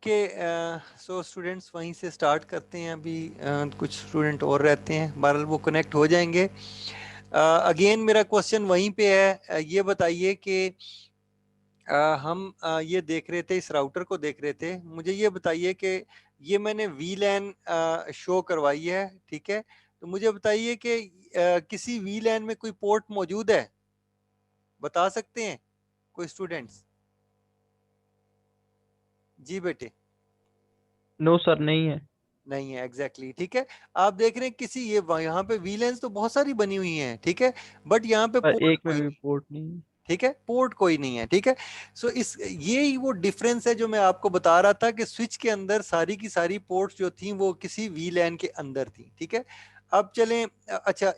Okay, so students वहीं से start करते हैं अभी। कुछ स्टूडेंट और रहते हैं, बहरहाल वो कनेक्ट हो जाएंगे। अगेन मेरा क्वेश्चन वहीं पे है। ये बताइए कि हम ये देख रहे थे, इस राउटर को देख रहे थे। मुझे ये बताइए कि ये मैंने वीलैन शो करवाई है, ठीक है। तो मुझे बताइए कि किसी वीलैन में कोई पोर्ट मौजूद है, बता सकते हैं कोई स्टूडेंट्स? जी बेटे। नो सर, नहीं है। नहीं है, एग्जैक्टली exactly, ठीक है। आप देख रहे हैं किसी ये यहाँ पे वीलेंस तो बहुत सारी बनी हुई हैं, ठीक है, बट यहाँ पे पर पोर्ट एक में कोई भी नहीं। पोर्ट नहीं है। ठीक है, पोर्ट कोई नहीं है, ठीक है। सो इस ये ही वो डिफरेंस है जो मैं आपको बता रहा था कि स्विच के अंदर सारी की सारी पोर्ट्स जो थी वो किसी वीलैन के अंदर थी, ठीक है। अब चलें, अच्छा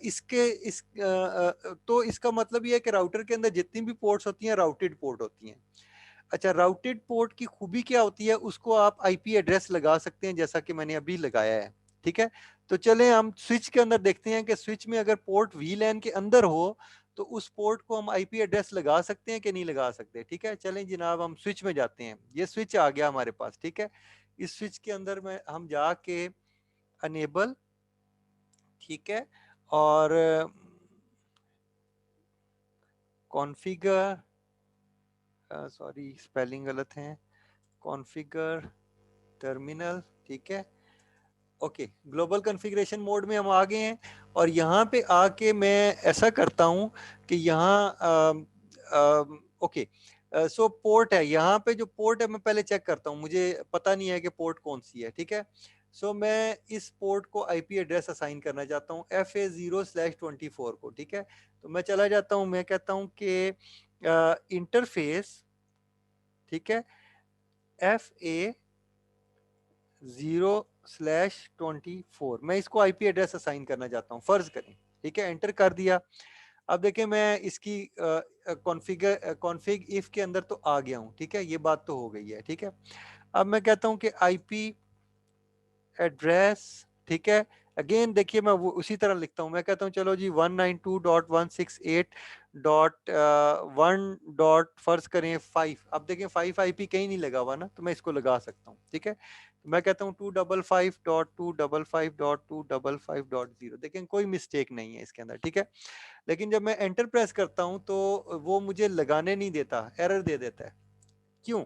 तो इसका मतलब ये है कि राउटर के अंदर जितनी भी पोर्ट्स होती हैं राउटेड पोर्ट होती हैं। अच्छा, राउटेड पोर्ट की खूबी क्या होती है, उसको आप आईपी एड्रेस लगा सकते हैं जैसा कि मैंने अभी लगाया है, ठीक है। तो चलें हम स्विच के अंदर देखते हैं कि स्विच में अगर पोर्ट वीलैन के अंदर हो तो उस पोर्ट को हम आईपी एड्रेस लगा सकते हैं कि नहीं लगा सकते, ठीक है। चलें जनाब, हम स्विच में जाते हैं। ये स्विच आ गया हमारे पास, ठीक है। इस स्विच के अंदर में हम जाके अनेबल, ठीक है, और कॉन्फ़िगर, सॉरी स्पेलिंग गलत है, कॉन्फ़िगर टर्मिनल, ठीक है। ओके, ग्लोबल कॉन्फ़िगरेशन मोड में हम आ गए हैं। और यहाँ पे आके मैं ऐसा करता हूँ कि यहाँ ओके, सो पोर्ट है, यहाँ पे जो पोर्ट है मैं पहले चेक करता हूँ, मुझे पता नहीं है कि पोर्ट कौन सी है, ठीक है। सो मैं इस पोर्ट को आईपी एड्रेस असाइन करना चाहता हूँ FA0/24 को, ठीक है। तो मैं चला जाता हूँ, मैं कहता हूँ कि इंटरफेस, ठीक है, FA0/24, मैं इसको आईपी एड्रेस असाइन करना चाहता हूँ, फर्ज करें, ठीक है। एंटर कर दिया। अब देखें मैं इसकी कॉन्फ़िग इफ के अंदर तो आ गया हूँ, ठीक है, ये बात तो हो गई है, ठीक है। अब मैं कहता हूँ कि आईपी एड्रेस, ठीक है। अगेन देखिए मैं वो उसी तरह लिखता हूँ, मैं कहता हूँ चलो जी 192.168.1 फर्ज करें 5। अब देखें 5 आईपी कहीं नहीं लगा हुआ ना, तो मैं इसको लगा सकता हूँ, ठीक है। तो मैं कहता हूँ 255.255.255.0, देखें कोई मिस्टेक नहीं है इसके अंदर, ठीक है। लेकिन जब मैं एंटर प्रेस करता हूँ तो वो मुझे लगाने नहीं देता, एरर दे देता है। क्यों?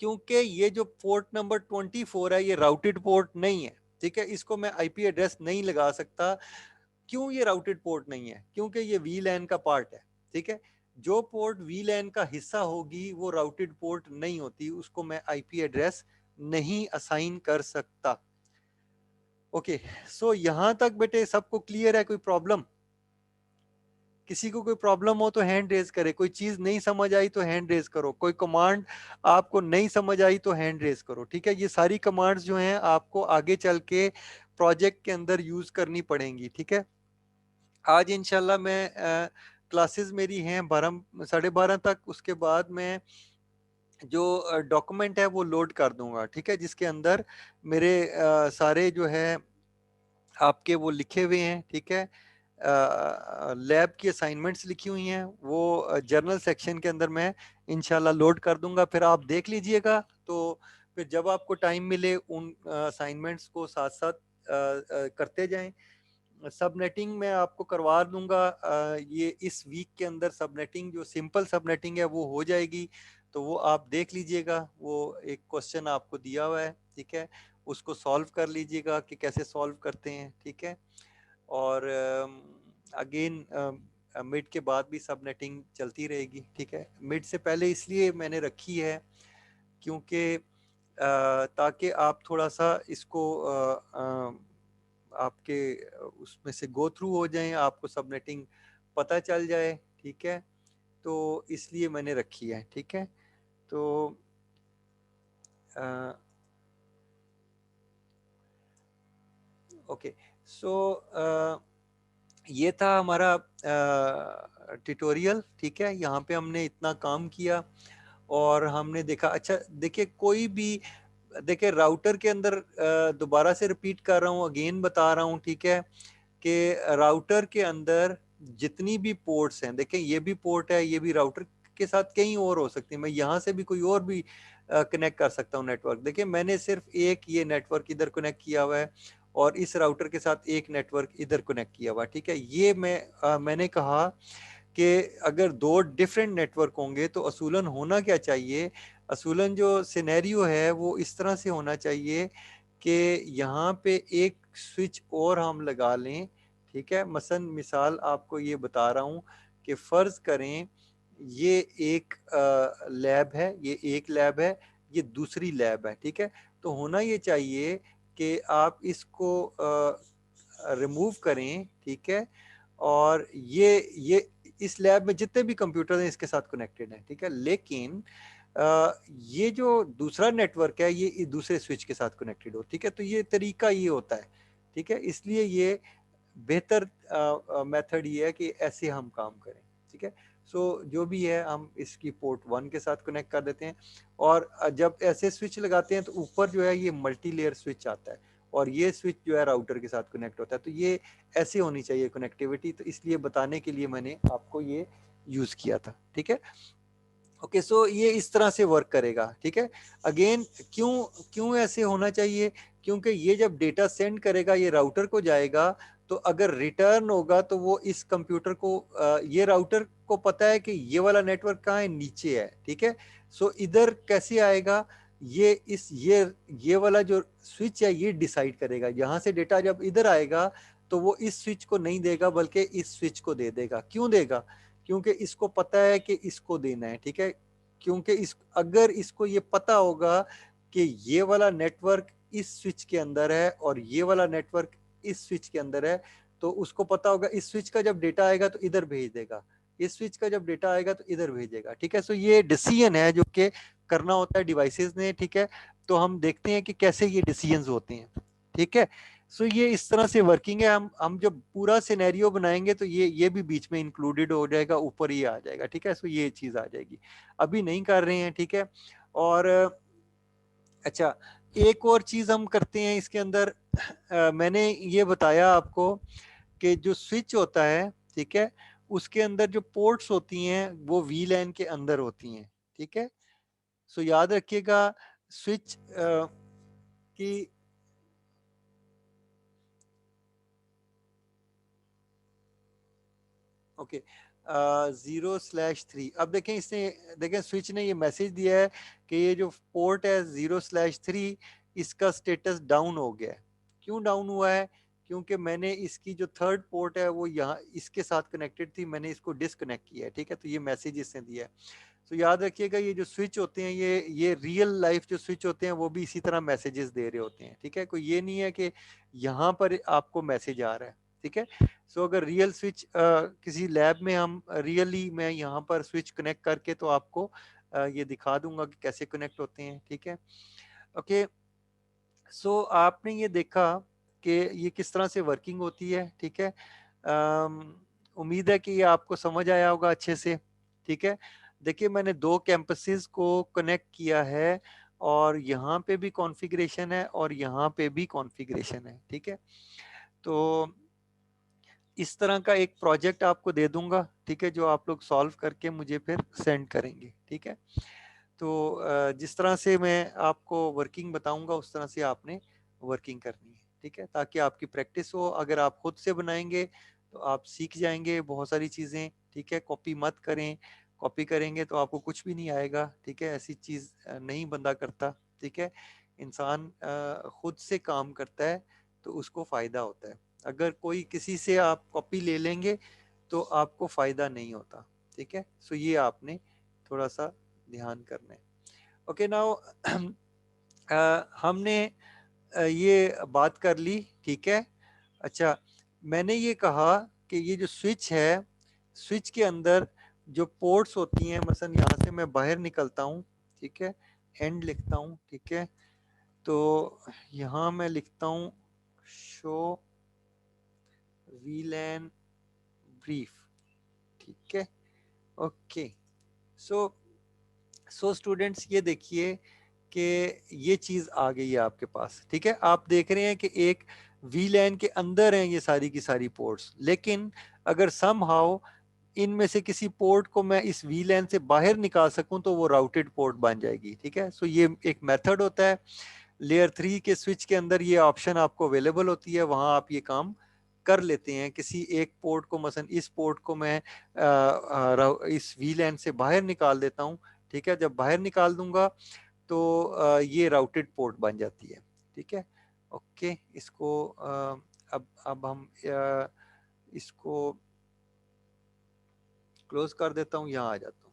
क्योंकि ये जो पोर्ट नंबर 24 है ये राउटेड पोर्ट नहीं है, ठीक है। इसको मैं आईपी एड्रेस नहीं लगा सकता। क्यों ये राउटेड पोर्ट नहीं है? क्योंकि ये वीलैन का पार्ट है, ठीक है। जो पोर्ट वीलैन का हिस्सा होगी वो राउटेड पोर्ट नहीं होती, उसको मैं आईपी एड्रेस नहीं असाइन कर सकता। ओके, सो यहां तक बेटे सबको क्लियर है? कोई प्रॉब्लम? किसी को कोई प्रॉब्लम हो तो हैंड रेज करे, कोई चीज नहीं समझ आई तो हैंड रेज करो, कोई कमांड आपको नहीं समझ आई तो हैंड रेज करो, ठीक है। ये सारी कमांड्स जो हैं आपको आगे चल के प्रोजेक्ट के अंदर यूज करनी पड़ेंगी, ठीक है। आज इंशाल्लाह मैं क्लासेस मेरी हैं 12 12:30 तक, उसके बाद मैं जो डॉक्यूमेंट है वो लोड कर दूंगा, ठीक है, जिसके अंदर मेरे सारे जो है आपके वो लिखे हुए हैं, ठीक है। लैब की असाइनमेंट्स लिखी हुई हैं, वो जर्नल सेक्शन के अंदर मैं इंशाल्लाह लोड कर दूंगा, फिर आप देख लीजिएगा। तो फिर जब आपको टाइम मिले उन असाइनमेंट्स को साथ साथ करते जाएं। सबनेटिंग मैं आपको करवा दूंगा, ये इस वीक के अंदर सबनेटिंग, जो सिंपल सबनेटिंग है वो हो जाएगी। तो वो आप देख लीजिएगा, वो एक क्वेश्चन आपको दिया हुआ है, ठीक है, उसको सॉल्व कर लीजिएगा कि कैसे सॉल्व करते हैं, ठीक है। और अगेन मिड के बाद भी सबनेटिंग चलती रहेगी, ठीक है। मिड से पहले इसलिए मैंने रखी है क्योंकि ताकि आप थोड़ा सा इसको आपके उसमें से गो थ्रू हो जाएं, आपको सबनेटिंग पता चल जाए, ठीक है। तो इसलिए मैंने रखी है, ठीक है। तो ओके, सो ये था हमारा ट्यूटोरियल, ठीक है। यहाँ पे हमने इतना काम किया और हमने देखा। अच्छा देखिए, कोई भी देखिए राउटर के अंदर दोबारा से रिपीट कर रहा हूँ, अगेन बता रहा हूँ, ठीक है, कि राउटर के अंदर जितनी भी पोर्ट्स हैं, देखें ये भी पोर्ट है, ये भी राउटर के साथ कई और हो सकती है, मैं यहाँ से भी कोई और भी कनेक्ट कर सकता हूँ नेटवर्क। देखिए मैंने सिर्फ एक ये नेटवर्क इधर कनेक्ट किया हुआ है और इस राउटर के साथ एक नेटवर्क इधर कनेक्ट किया हुआ है, ठीक है। ये मैंने कहा कि अगर दो डिफरेंट नेटवर्क होंगे तो असूलन होना क्या चाहिए, असूलन जो सिनेरियो है वो इस तरह से होना चाहिए कि यहाँ पे एक स्विच और हम लगा लें, ठीक है। मसलन मिसाल आपको ये बता रहा हूँ कि फ़र्ज़ करें ये एक लैब है, ये एक लैब है, ये दूसरी लैब है, ठीक है। तो होना ये चाहिए कि आप इसको रिमूव करें, ठीक है। और ये इस लैब में जितने भी कंप्यूटर हैं इसके साथ कनेक्टेड हैं, ठीक है। लेकिन ये जो दूसरा नेटवर्क है ये दूसरे स्विच के साथ कनेक्टेड हो, ठीक है। तो ये तरीका ये होता है, ठीक है। इसलिए ये बेहतर मेथड ये है कि ऐसे हम काम करें, ठीक है। सो जो भी है हम इसकी पोर्ट 1 के साथ कनेक्ट कर देते हैं और जब ऐसे स्विच लगाते हैं तो ऊपर जो है ये मल्टी लेयर स्विच आता है और ये स्विच जो है राउटर के साथ कनेक्ट होता है। तो ये ऐसे होनी चाहिए कनेक्टिविटी, तो इसलिए बताने के लिए मैंने आपको ये यूज किया था, ठीक है। ओके, सो ये इस तरह से वर्क करेगा, ठीक है। अगेन क्यों क्यों ऐसे होना चाहिए, क्योंकि ये जब डेटा सेंड करेगा ये राउटर को जाएगा, तो अगर रिटर्न होगा तो वो इस कंप्यूटर को ये राउटर को पता है कि ये वाला नेटवर्क कहाँ है, नीचे है, ठीक है। सो इधर कैसे आएगा, ये वाला जो स्विच है ये डिसाइड करेगा, यहाँ से डेटा जब इधर आएगा तो वो इस स्विच को नहीं देगा बल्कि इस स्विच को दे देगा। क्यों देगा, क्योंकि इसको पता है कि इसको देना है, ठीक है। क्योंकि अगर इसको ये पता होगा कि ये वाला नेटवर्क इस स्विच के अंदर है और ये वाला नेटवर्क इस स्विच के अंदर है, तो उसको पता होगा इस स्विच का जब डेटा आएगा तो इधर भेज देगा, इस स्विच का जब डेटा आएगा तो इधर भेजेगा, ठीक है। सो ये डिसीजन है जो कि करना होता है डिवाइसेस ने, ठीक है। तो हम देखते हैं कि कैसे ये डिसीजंस होते हैं, ठीक है। सो ये इस तरह से वर्किंग है। हम जब पूरा सिनेरियो बनाएंगे तो ये भी बीच में इंक्लूडेड हो जाएगा, ऊपर ही आ जाएगा, ठीक है। सो ये चीज आ जाएगी, अभी नहीं कर रहे हैं, ठीक है। और अच्छा, एक और चीज हम करते हैं इसके अंदर, मैंने ये बताया आपको कि जो स्विच होता है, ठीक है, उसके अंदर जो पोर्ट्स होती हैं वो वीलैन के अंदर होती हैं, ठीक है। सो याद रखिएगा स्विच की ओके 0/3। अब देखें इसने, देखें स्विच ने ये मैसेज दिया है कि ये जो पोर्ट है 0/3 इसका स्टेटस डाउन हो गया है। क्यों डाउन हुआ है, क्योंकि मैंने इसकी जो थर्ड पोर्ट है वो यहाँ इसके साथ कनेक्टेड थी, मैंने इसको डिसकनेक्ट किया है, ठीक है। तो ये मैसेज इसने दिया है। तो याद रखिएगा ये जो स्विच होते हैं ये रियल लाइफ जो स्विच होते हैं वो भी इसी तरह मैसेजेस दे रहे होते हैं, ठीक है। कोई ये नहीं है कि यहाँ पर आपको मैसेज आ रहा है, ठीक है। सो अगर रियल स्विच किसी लैब में हम रियली मैं यहाँ पर स्विच कनेक्ट करके तो आपको ये दिखा दूंगा कि कैसे कनेक्ट होते हैं, ठीक है। ओके, सो आपने ये देखा कि ये किस तरह से वर्किंग होती है, ठीक है। उम्मीद है कि ये आपको समझ आया होगा अच्छे से, ठीक है। देखिए मैंने दो कैंपसेस को कनेक्ट किया है और यहाँ पे भी कॉन्फ़िगरेशन है और यहाँ पे भी कॉन्फ़िगरेशन है, ठीक है। तो इस तरह का एक प्रोजेक्ट आपको दे दूंगा, ठीक है, जो आप लोग सॉल्व करके मुझे फिर सेंड करेंगे, ठीक है। तो जिस तरह से मैं आपको वर्किंग बताऊंगा उस तरह से आपने वर्किंग करनी है, ठीक है, ताकि आपकी प्रैक्टिस हो। अगर आप खुद से बनाएंगे तो आप सीख जाएंगे बहुत सारी चीज़ें, ठीक है। कॉपी मत करें, कॉपी करेंगे तो आपको कुछ भी नहीं आएगा, ठीक है। ऐसी चीज़ नहीं बंदा करता, ठीक है। इंसान खुद से काम करता है तो उसको फ़ायदा होता है। अगर कोई किसी से आप कॉपी ले लेंगे तो आपको फ़ायदा नहीं होता, ठीक है। सो ये आपने थोड़ा सा ध्यान करना है। ओके, नाउ हमने ये बात कर ली, ठीक है। अच्छा, मैंने ये कहा कि ये जो स्विच है, स्विच के अंदर जो पोर्ट्स होती हैं, मसलन यहाँ से मैं बाहर निकलता हूँ, ठीक है, एंड लिखता हूँ, ठीक है। तो यहाँ मैं लिखता हूँ शो वीलैन ब्रीफ, ठीक है। ओके, सो स्टूडेंट्स ये देखिए कि ये चीज़ आ गई है आपके पास, ठीक है। आप देख रहे हैं कि एक वी लैन के अंदर हैं ये सारी की सारी पोर्ट्स, लेकिन अगर समहाउ इनमें से किसी पोर्ट को मैं इस वीलैन से बाहर निकाल सकूं तो वो राउटेड पोर्ट बन जाएगी, ठीक है। सो ये एक मेथड होता है, लेयर 3 के स्विच के अंदर ये ऑप्शन आपको अवेलेबल होती है, वहां आप ये काम कर लेते हैं। किसी एक पोर्ट को, मसलन इस पोर्ट को मैं इस वीलैन से बाहर निकाल देता हूं, ठीक है। जब बाहर निकाल दूंगा तो ये राउटेड पोर्ट बन जाती है, ठीक है। ओके, इसको अब हम इसको क्लोज कर देता हूं, यहाँ आ जाता हूं,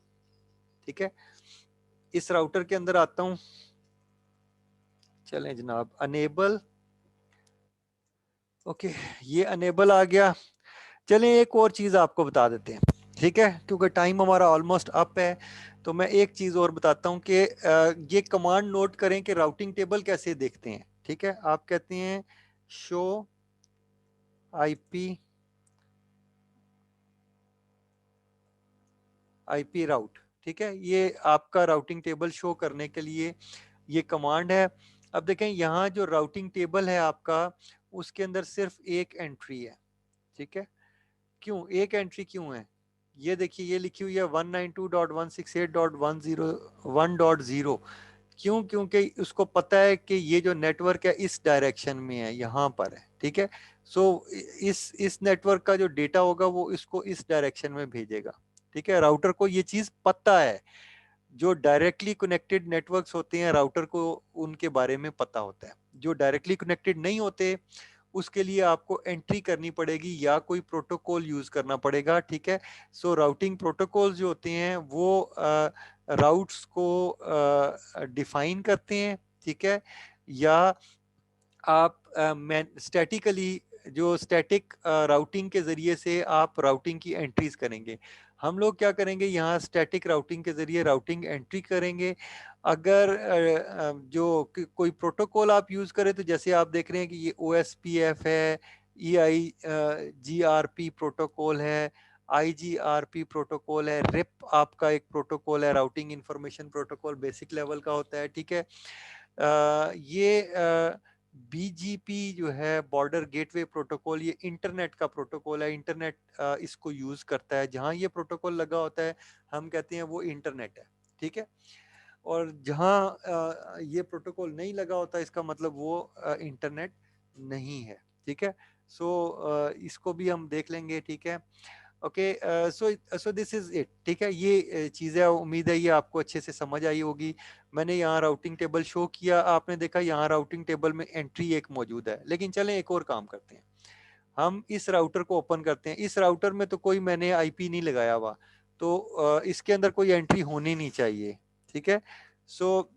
ठीक है। इस राउटर के अंदर आता हूं, चलें जनाब, अनेबल, ओके, ये अनेबल आ गया। चलें एक और चीज आपको बता देते हैं, ठीक है, क्योंकि टाइम हमारा ऑलमोस्ट अप है। तो मैं एक चीज और बताता हूं कि ये कमांड नोट करें कि राउटिंग टेबल कैसे देखते हैं, ठीक है। आप कहते हैं शो आईपी राउट, ठीक है। ये आपका राउटिंग टेबल शो करने के लिए ये कमांड है। अब देखें यहाँ जो राउटिंग टेबल है आपका, उसके अंदर सिर्फ एक एंट्री है, ठीक है। क्यों एक एंट्री क्यों है? ये देखिए, ये लिखी हुई है 192.168.1.0। क्यों? क्योंकि उसको पता है कि ये जो नेटवर्क है इस डायरेक्शन में है, यहाँ पर है, ठीक है। सो इस नेटवर्क का जो डेटा होगा वो इसको इस डायरेक्शन में भेजेगा, ठीक है। राउटर को ये चीज पता है। जो डायरेक्टली कनेक्टेड नेटवर्क्स होते हैं, राउटर को उनके बारे में पता होता है। जो डायरेक्टली कनेक्टेड नहीं होते, उसके लिए आपको एंट्री करनी पड़ेगी या कोई प्रोटोकॉल यूज करना पड़ेगा, ठीक है। सो राउटिंग प्रोटोकॉल जो होते हैं वो राउट्स को डिफाइन करते हैं, ठीक है। या आप स्टैटिकली, जो स्टैटिक राउटिंग के जरिए से आप राउटिंग की एंट्रीज करेंगे। हम लोग क्या करेंगे, यहाँ स्टैटिक राउटिंग के जरिए राउटिंग एंट्री करेंगे। अगर जो कोई प्रोटोकॉल आप यूज करें, तो जैसे आप देख रहे हैं कि ये OSPF है, EIGRP प्रोटोकॉल है, IGRP प्रोटोकॉल है, रिप आपका एक प्रोटोकॉल है, routing information protocol basic level का होता है, ठीक है। ये BGP जो है, बॉर्डर गेटवे प्रोटोकॉल, ये इंटरनेट का प्रोटोकॉल है। इंटरनेट इसको यूज करता है। जहां ये प्रोटोकॉल लगा होता है हम कहते हैं वो इंटरनेट है, ठीक है। और जहां ये प्रोटोकॉल नहीं लगा होता, इसका मतलब वो इंटरनेट नहीं है, ठीक है। सो इसको भी हम देख लेंगे, ठीक है। Okay, so this is it, ठीक है। ये चीज़ें, उम्मीद है ये आपको अच्छे से समझ आई होगी। मैंने यहाँ राउटिंग टेबल शो किया, आपने देखा यहाँ राउटिंग टेबल में एंट्री एक मौजूद है। लेकिन चलें एक और काम करते हैं, हम इस राउटर को ओपन करते हैं। इस राउटर में तो कोई मैंने आईपी नहीं लगाया हुआ, तो इसके अंदर कोई एंट्री होनी नहीं चाहिए, ठीक है। सो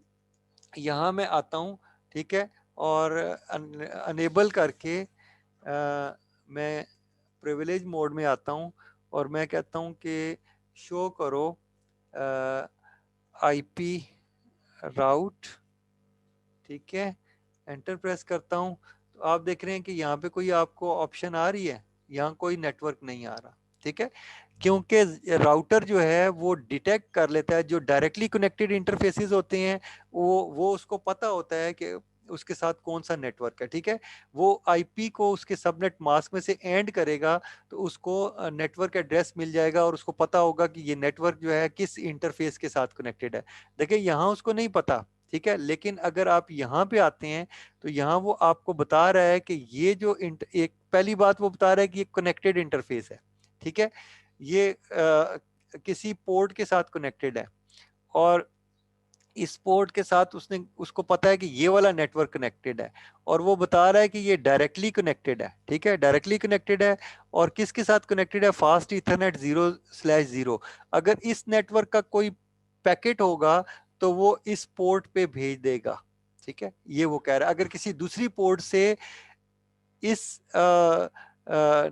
यहाँ मैं आता हूँ, ठीक है, और अनेबल करके मैं प्रिविलेज मोड में आता हूँ और मैं कहता हूँ कि शो करो आईपी राउट, ठीक है। एंटर प्रेस करता हूँ तो आप देख रहे हैं कि यहाँ पे कोई आपको ऑप्शन आ रही है, यहाँ कोई नेटवर्क नहीं आ रहा, ठीक है। क्योंकि राउटर जो है वो डिटेक्ट कर लेता है, जो डायरेक्टली कनेक्टेड इंटरफेसेस होते हैं वो उसको पता होता है कि उसके साथ कौन सा नेटवर्क है, ठीक है। वो आईपी को उसके सबनेट मास्क में से एंड करेगा तो उसको नेटवर्क एड्रेस मिल जाएगा और उसको पता होगा कि ये नेटवर्क जो है किस इंटरफेस के साथ कनेक्टेड है। देखिए यहाँ उसको नहीं पता, ठीक है। लेकिन अगर आप यहाँ पे आते हैं तो यहाँ वो आपको बता रहा है कि ये जो एक पहली बात वो बता रहा है कि ये कनेक्टेड इंटरफेस है, ठीक है। ये किसी पोर्ट के साथ कनेक्टेड है और इस पोर्ट के साथ उसको पता है कि ये वाला नेटवर्क कनेक्टेड है और वो बता रहा है कि ये डायरेक्टली कनेक्टेड है, ठीक है, डायरेक्टली कनेक्टेड है। और किसके साथ कनेक्टेड है? Fast Ethernet 0/0। अगर इस नेटवर्क का कोई पैकेट होगा तो वो इस पोर्ट पे भेज देगा, ठीक है। ये वो कह रहा है। अगर किसी दूसरी पोर्ट से इस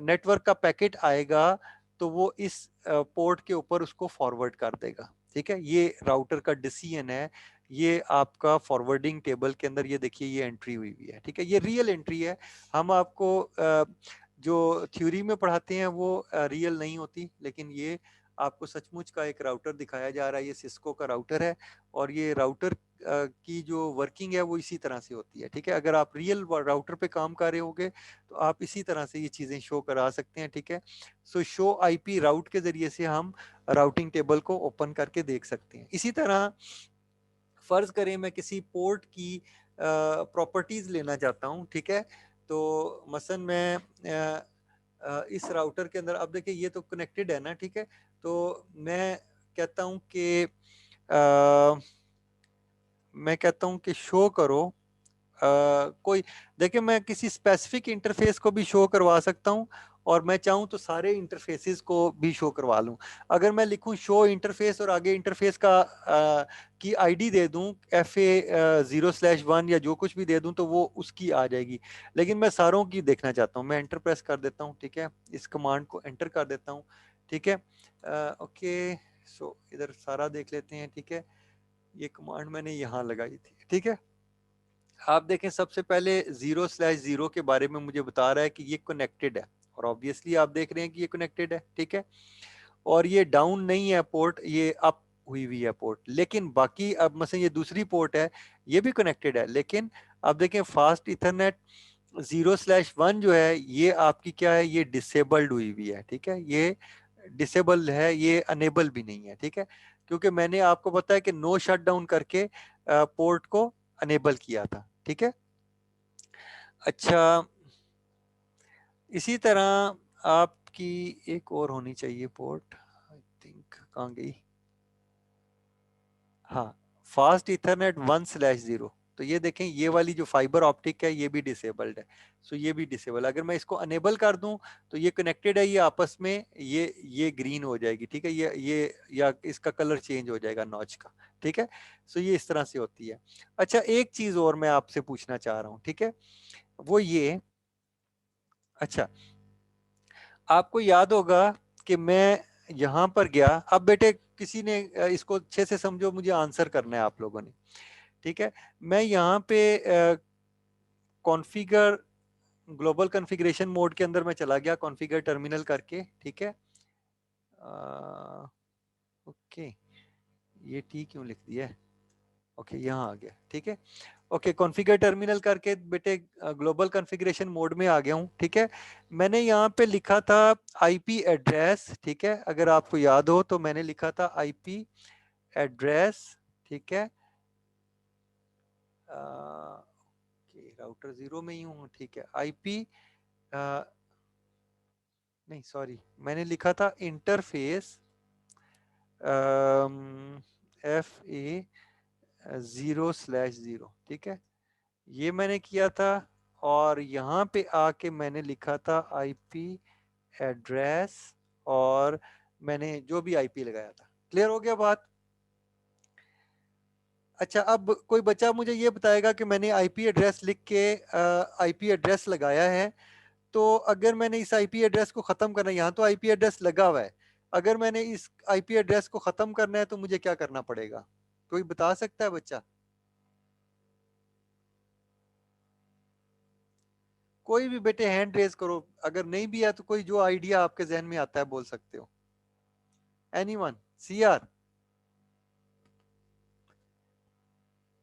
नेटवर्क का पैकेट आएगा तो वो इस पोर्ट के ऊपर उसको फॉरवर्ड कर देगा, ठीक है। ये राउटर का डिसीजन है। ये आपका फॉरवर्डिंग टेबल के अंदर ये देखिए ये एंट्री हुई हुई है, ठीक है। ये रियल एंट्री है। हम आपको जो थ्योरी में पढ़ाते हैं वो रियल नहीं होती, लेकिन ये आपको सचमुच का एक राउटर दिखाया जा रहा है, ये सिस्को का राउटर है और ये राउटर की जो वर्किंग है वो इसी तरह से होती है, ठीक है। अगर आप रियल राउटर पे काम कर रहे होगे तो आप इसी तरह से ये चीज़ें शो करा सकते हैं, ठीक है। सो शो आईपी राउट के ज़रिए से हम राउटिंग टेबल को ओपन करके देख सकते हैं। इसी तरह फर्ज करें मैं किसी पोर्ट की प्रॉपर्टीज लेना चाहता हूं, ठीक है। तो मसलन मैं इस राउटर के अंदर, अब देखिए ये तो कनेक्टेड है ना, ठीक है। तो मैं कहता हूं कि मैं कहता हूं कि शो करो कोई, देखिए मैं किसी स्पेसिफिक इंटरफेस को भी शो करवा सकता हूं और मैं चाहूं तो सारे इंटरफेसेस को भी शो करवा लूं। अगर मैं लिखूं शो इंटरफेस और आगे इंटरफेस का की आईडी दे दूं FA0/1 या जो कुछ भी दे दूं तो वो उसकी आ जाएगी। लेकिन मैं सारों की देखना चाहता हूं, मैं एंटर प्रेस कर देता हूं, ठीक है। इस कमांड को एंटर कर देता हूं, ठीक है। ओके, सो इधर सारा देख लेते हैं, ठीक है। ये कमांड मैंने यहाँ लगाई थी, ठीक है। आप देखें सबसे पहले 0/0 के बारे में मुझे बता रहा है कि ये कनेक्टेड है और ऑब्वियसली आप देख रहे हैं कि ये कनेक्टेड है, ठीक है। और ये डाउन नहीं है पोर्ट, ये अप हुई हुई है पोर्ट। लेकिन बाकी अब मसलन ये दूसरी पोर्ट है, ये भी कनेक्टेड है, लेकिन अब देखें फास्ट इथरनेट 0/1 जो है ये आपकी क्या है, ये डिसेबल्ड हुई हुई है, ठीक है। ये डिसेबल है, ये अनेबल भी नहीं है, ठीक है। क्योंकि मैंने आपको पता है कि नो शट डाउन करके पोर्ट को अनेबल किया था, ठीक है। अच्छा, इसी तरह आपकी एक और होनी चाहिए पोर्ट, आई थिंक कहाँ गई, हाँ, फास्ट इथरनेट 1/0। तो ये देखें ये वाली जो फाइबर ऑप्टिक है ये भी डिसेबल्ड है। सो ये भी डिसेबल, अगर मैं इसको अनेबल कर दूं तो ये कनेक्टेड है, ये आपस में ये ग्रीन हो जाएगी, ठीक है। ये या इसका कलर चेंज हो जाएगा नॉच का, ठीक है। सो ये इस तरह से होती है। अच्छा, एक चीज और मैं आपसे पूछना चाह रहा हूँ, ठीक है, वो ये, अच्छा, आपको याद होगा कि मैं यहां पर गया, अब बेटे किसी ने इसको अच्छे से समझो, मुझे आंसर करना है आप लोगों ने, ठीक है। मैं यहाँ पे कॉन्फ़िगर ग्लोबल कॉन्फ़िगरेशन मोड के अंदर मैं चला गया, कॉन्फ़िगर टर्मिनल करके, ठीक है। ओके, ये टी क्यों लिख दिया है, ओके यहाँ आ गया, ठीक है। ओके, कॉन्फ़िगर टर्मिनल करके बेटे ग्लोबल कॉन्फ़िगरेशन मोड में आ गया हूँ, ठीक है। मैंने यहाँ पे लिखा था आईपी एड्रेस, ठीक है। अगर आपको याद हो तो मैंने लिखा था आईपी एड्रेस, ठीक है। राउटर 0 में ही हूँ, ठीक है। आईपी नहीं सॉरी, मैंने लिखा था इंटरफेस FA0/0, ठीक है। ये मैंने किया था और यहाँ पे आके मैंने लिखा था आईपी एड्रेस और मैंने जो भी आईपी लगाया था। क्लियर हो गया बात? अच्छा, अब कोई बच्चा मुझे ये बताएगा कि मैंने आईपी एड्रेस लिख के आईपी एड्रेस लगाया है, तो अगर मैंने इस आईपी एड्रेस को ख़त्म करना है, यहाँ तो आईपी एड्रेस लगा हुआ है, अगर मैंने इस आईपी एड्रेस को ख़त्म करना है तो मुझे क्या करना पड़ेगा? कोई बता सकता है बच्चा? कोई भी बेटे हैंड रेज करो, अगर नहीं भी है तो कोई जो आइडिया आपके जहन में आता है बोल सकते हो। एनीवन? सीआर,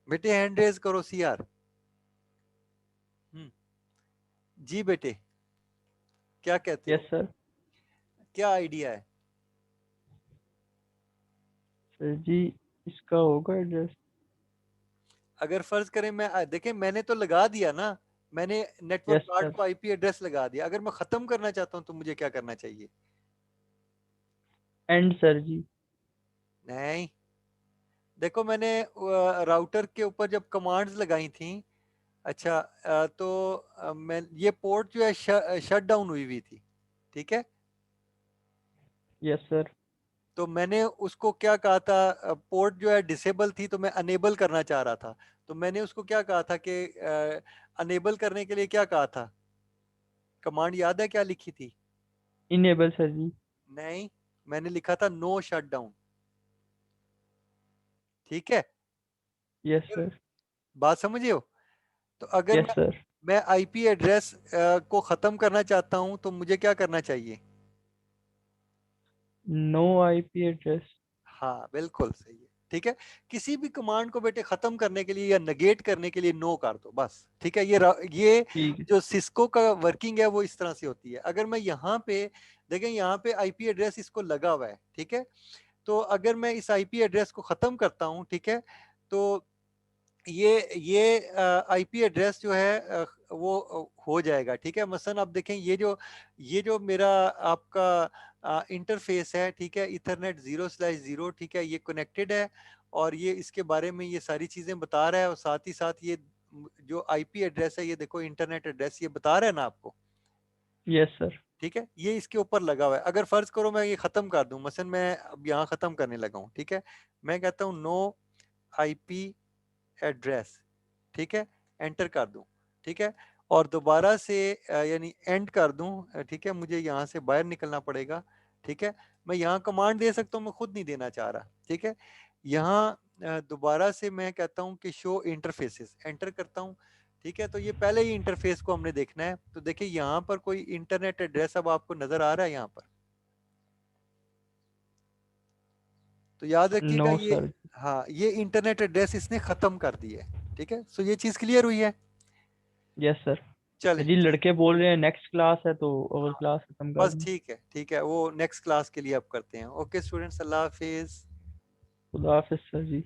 बेटे हैंड रेज करो, सीआर। जी बेटे, क्या कहते यस हो, सर। क्या आइडिया है? सर जी, इसका होगा एड्रेस। अगर फर्ज करें मैं देखें मैंने तो लगा दिया ना, मैंने नेटवर्क यस कार्ड सर। को आईपी एड्रेस लगा दिया, अगर मैं खत्म करना चाहता हूं तो मुझे क्या करना चाहिए? एंड सर जी। नहीं, देखो मैंने राउटर के ऊपर जब कमांड्स लगाई थी, अच्छा, तो मैं ये पोर्ट जो है शट डाउन हुई हुई थी, ठीक है। Yes sir. तो मैंने उसको क्या कहा था, पोर्ट जो है डिसेबल थी तो मैं अनेबल करना चाह रहा था, तो मैंने उसको क्या कहा था कि अनेबल करने के लिए क्या कहा था, कमांड याद है क्या लिखी थी? इनेबल सर जी। नहीं, मैंने लिखा था नो शट डाउन, ठीक है। यस फिर सर। बात समझे हो? तो अगर यस सर। मैं आईपी एड्रेस को खत्म करना चाहता हूं तो मुझे क्या करना चाहिए? No IP address. हाँ बिल्कुल सही है, ठीक है। किसी भी कमांड को बेटे खत्म करने के लिए या नेगेट करने के लिए नो कर दो बस, ठीक है। ये ठीक है। जो सिस्को का वर्किंग है वो इस तरह से होती है। अगर मैं यहाँ पे देखें, यहाँ पे आईपी एड्रेस इसको लगा हुआ है, ठीक है। तो अगर मैं इस आईपी एड्रेस को खत्म करता हूँ, ठीक है, तो ये आईपी एड्रेस जो है वो हो जाएगा, ठीक है। मसलन आप देखें, ये जो मेरा आपका इंटरफेस है, ठीक है, इथरनेट 0/0, ठीक है, ये कनेक्टेड है और ये इसके बारे में ये सारी चीजें बता रहा है। और साथ ही साथ ये जो आईपी एड्रेस है, ये देखो इंटरनेट एड्रेस ये बता रहा है ना आपको, यस सर। ठीक है। ये इसके ऊपर लगा हुआ है। अगर फर्ज करो मैं ये खत्म कर दूं, मसलन मैं अब यहाँ खत्म करने लगा हूँ, ठीक है। मैं कहता हूँ नो आईपी एड्रेस, ठीक है, एंटर कर दूं, ठीक है। और दोबारा से यानी एंड कर दूं, ठीक है। मुझे यहाँ से बाहर निकलना पड़ेगा, ठीक है। मैं यहाँ कमांड दे सकता हूँ, मैं खुद नहीं देना चाह रहा, ठीक है। यहाँ दोबारा से मैं कहता हूँ कि शो इंटरफेसेस, एंटर करता हूँ, ठीक है। तो ये पहले ही इंटरफेस को हमने देखना है। तो देखिए यहाँ पर कोई इंटरनेट एड्रेस अब आपको नजर आ रहा है यहाँ पर, तो याद नो रखिएगा ये, सर। हाँ, ये इंटरनेट एड्रेस इसने खत्म कर दी है, ठीक है। सो ये चीज क्लियर हुई है। Yes sir. चले जी ठीक, लड़के बोल रहे हैं नेक्स्ट क्लास है, तो और हाँ क्लास खत्म कर बस दूं। ठीक है, ठीक है, वो नेक्स्ट क्लास के लिए अब करते हैं। ओके स्टूडेंट्स, अल्लाह हाफिज। खुदा हाफिज सर जी।